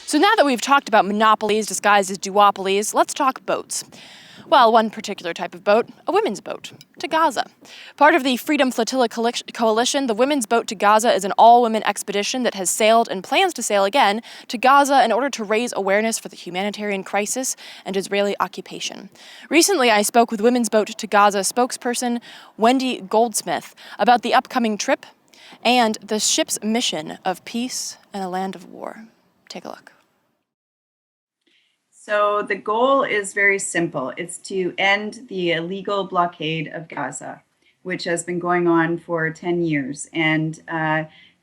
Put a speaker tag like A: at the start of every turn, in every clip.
A: So now that we've talked about monopolies disguised as duopolies, let's talk boats. Well, one particular type of boat, a women's boat, to Gaza. Part of the Freedom Flotilla Coalition, the Women's Boat to Gaza is an all-women expedition that has sailed and plans to sail again to Gaza in order to raise awareness for the humanitarian crisis and Israeli occupation. Recently, I spoke with Women's Boat to Gaza spokesperson Wendy Goldsmith about the upcoming trip and the ship's mission of peace in a land of war. Take a look.
B: So the goal is very simple. It's to end the illegal blockade of Gaza, which has been going on for 10 years. And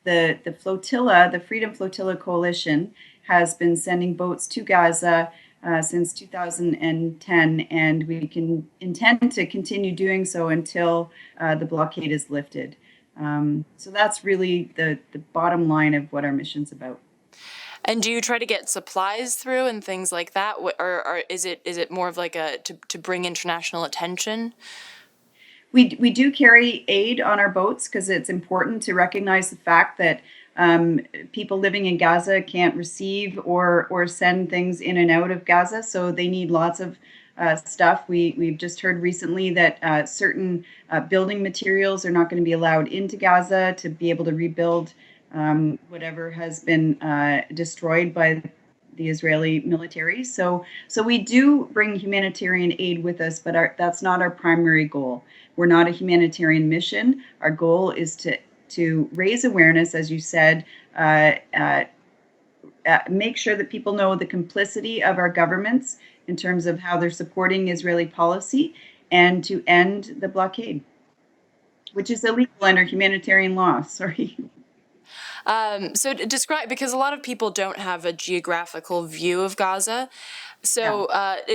B: the flotilla, the Freedom Flotilla Coalition, has been sending boats to Gaza since 2010, and we can intend to continue doing so until the blockade is lifted. So that's really the bottom line of what our mission's about.
A: And do you try to get supplies through and things like that, or is it more of like to bring international attention?
B: We do carry aid on our boats because it's important to recognize the fact that people living in Gaza can't receive or send things in and out of Gaza, so they need lots of stuff. We've just heard recently that certain building materials are not going to be allowed into Gaza to be able to rebuild whatever has been destroyed by the Israeli military. So we do bring humanitarian aid with us, but that's not our primary goal. We're not a humanitarian mission. Our goal is to raise awareness, as you said, make sure that people know the complicity of our governments in terms of how they're supporting Israeli policy, and to end the blockade, which is illegal under humanitarian law. Sorry.
A: So describe, because a lot of people don't have a geographical view of Gaza. So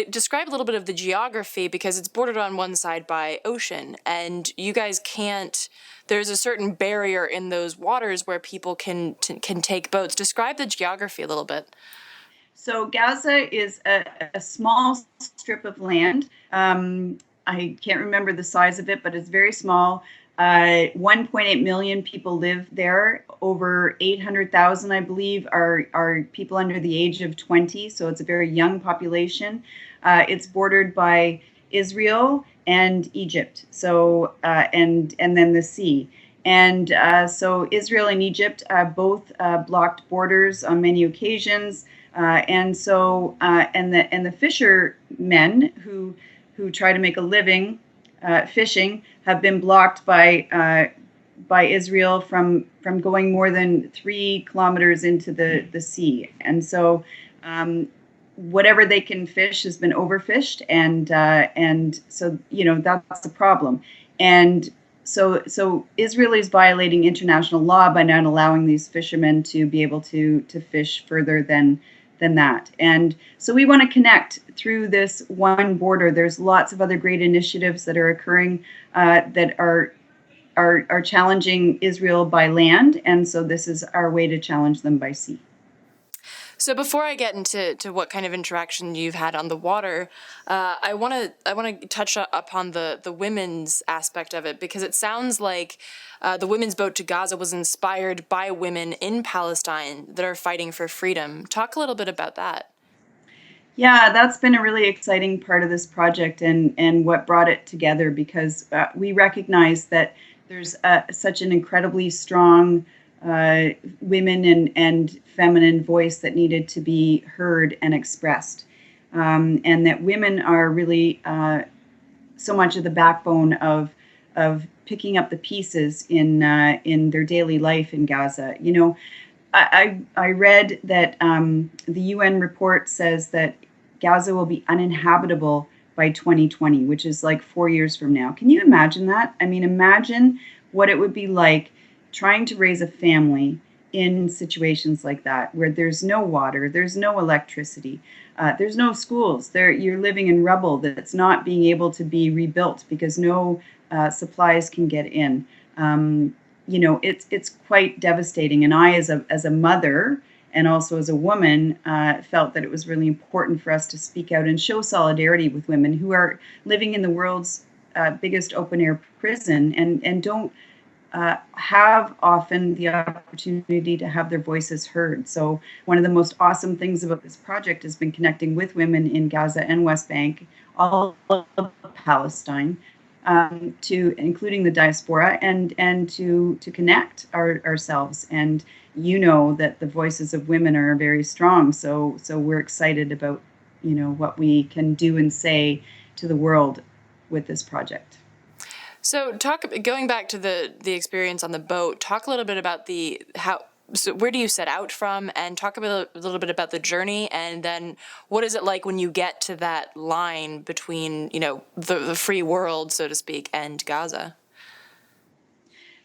A: describe a little bit of the geography, because it's bordered on one side by ocean, and you guys can't. There's a certain barrier in those waters where people can take boats. Describe the geography a little bit.
B: So Gaza is a small strip of land. I can't remember the size of it, but it's very small. 1.8 million people live there. Over 800,000, I believe, are people under the age of 20. So it's a very young population. It's bordered by Israel and Egypt. So and then the sea. And so Israel and Egypt both blocked borders on many occasions. And the fishermen who try to make a living fishing have been blocked by Israel from going more than 3 kilometers into the sea. And so whatever they can fish has been overfished, and so that's the problem. And so Israel is violating international law by not allowing these fishermen to be able to fish further than that. And so we want to connect through this one border. There's lots of other great initiatives that are occurring that are challenging Israel by land, and so this is our way to challenge them by sea.
A: So before I get into what kind of interaction you've had on the water, I want to touch upon the women's aspect of it, because it sounds like the Women's Boat to Gaza was inspired by women in Palestine that are fighting for freedom. Talk a little bit about that.
B: Yeah, that's been a really exciting part of this project, and what brought it together, because we recognize that there's such an incredibly strong women and feminine voice that needed to be heard and expressed, and that women are really so much of the backbone of picking up the pieces in their daily life in Gaza. I read that the UN report says that Gaza will be uninhabitable by 2020, which is like 4 years from now. Can you imagine that? I mean, imagine what it would be like trying to raise a family in situations like that, where there's no water, there's no electricity, there's no schools. You're living in rubble that's not being able to be rebuilt because no supplies can get in. It's quite devastating. And I, as a mother and also as a woman, felt that it was really important for us to speak out and show solidarity with women who are living in the world's biggest open air prison and don't have often the opportunity to have their voices heard. So one of the most awesome things about this project has been connecting with women in Gaza and West Bank, all of Palestine, to including the diaspora, and to connect ourselves. And you know that the voices of women are very strong. So we're excited about what we can do and say to the world with this project.
A: So going back to the experience on the boat, talk a little bit about where do you set out from, and talk a little bit about the journey, and then what is it like when you get to that line between, the free world, so to speak, and Gaza?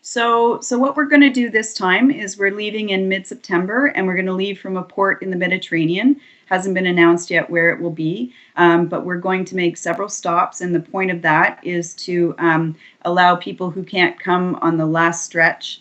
B: So what we're going to do this time is we're leaving in mid-September, and we're going to leave from a port in the Mediterranean. Hasn't been announced yet where it will be, but we're going to make several stops, and the point of that is to allow people who can't come on the last stretch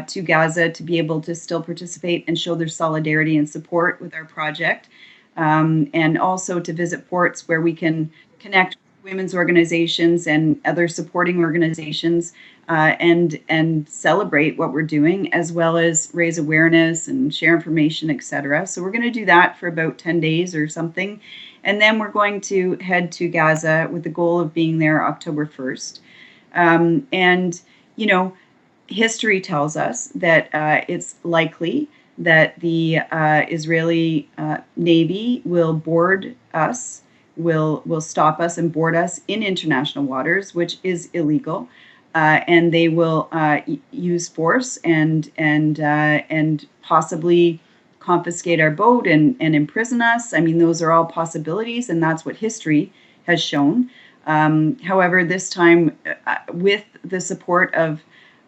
B: to Gaza to be able to still participate and show their solidarity and support with our project, and also to visit ports where we can connect women's organizations and other supporting organizations, and celebrate what we're doing, as well as raise awareness and share information, etc. So we're going to do that for about 10 days or something. And then we're going to head to Gaza with the goal of being there October 1st. And, history tells us that it's likely that the Israeli Navy will board us, will stop us and board us in international waters, which is illegal. And they will use force and possibly confiscate our boat and imprison us. I mean, those are all possibilities, and that's what history has shown. However, this time, with the support of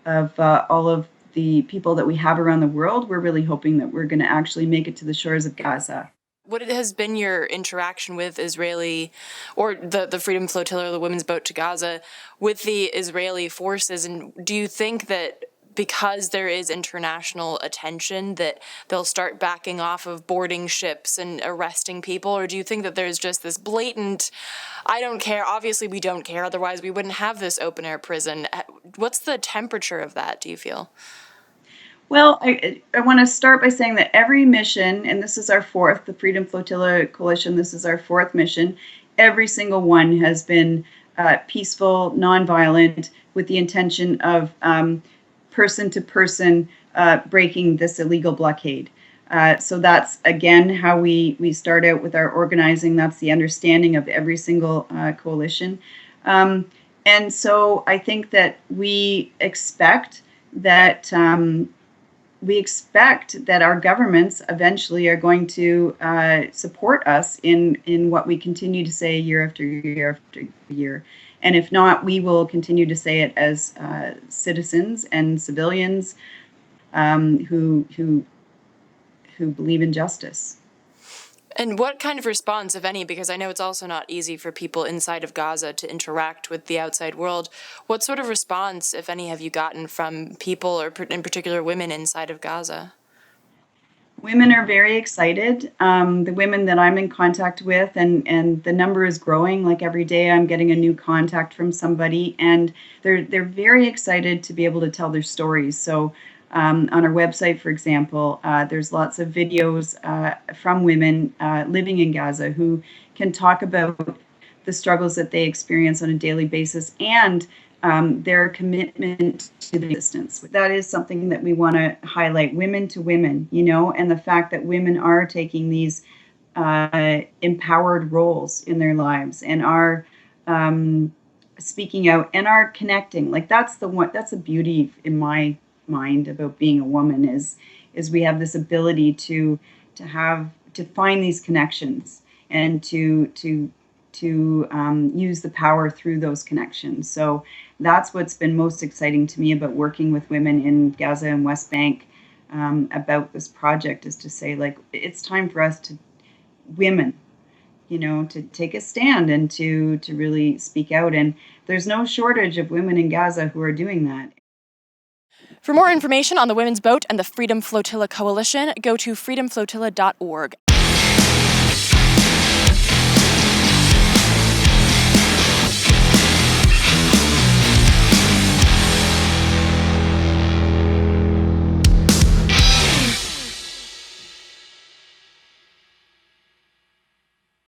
B: all of the people that we have around the world, we're really hoping that we're going to actually make it to the shores of Gaza.
A: What has been your interaction with Israeli, or the Freedom Flotilla, or the women's boat to Gaza, with the Israeli forces? And do you think that because there is international attention that they'll start backing off of boarding ships and arresting people? Or do you think that there's just this blatant, I don't care, obviously we don't care, otherwise we wouldn't have this open air prison? What's the temperature of that, do you feel?
B: Well, I want to start by saying that every mission, and this is our fourth, the Freedom Flotilla Coalition, this is our fourth mission, every single one has been peaceful, nonviolent, with the intention of person-to-person breaking this illegal blockade. So that's, again, how we start out with our organizing. That's the understanding of every single coalition. And so I think that we expect that our governments eventually are going to support us in what we continue to say year after year after year. And if not, we will continue to say it as citizens and civilians who believe in justice.
A: And what kind of response, if any, because I know it's also not easy for people inside of Gaza to interact with the outside world, what sort of response, if any, have you gotten from people, or in particular women inside of Gaza?
B: Women are very excited. The women that I'm in contact with, and the number is growing. Like every day, I'm getting a new contact from somebody, and they're very excited to be able to tell their stories. So on our website, for example, there's lots of videos from women living in Gaza who can talk about the struggles that they experience on a daily basis, and their commitment to the resistance. That is something that we want to highlight, women to women, and the fact that women are taking these empowered roles in their lives and are speaking out and are connecting. Like that's the beauty in my mind about being a woman is we have this ability to find these connections and to use the power through those connections. So that's what's been most exciting to me about working with women in Gaza and West Bank about this project, is to say, like, it's time for us women, to take a stand and to really speak out. And there's no shortage of women in Gaza who are doing that.
A: For more information on the Women's Boat and the Freedom Flotilla Coalition, go to freedomflotilla.org.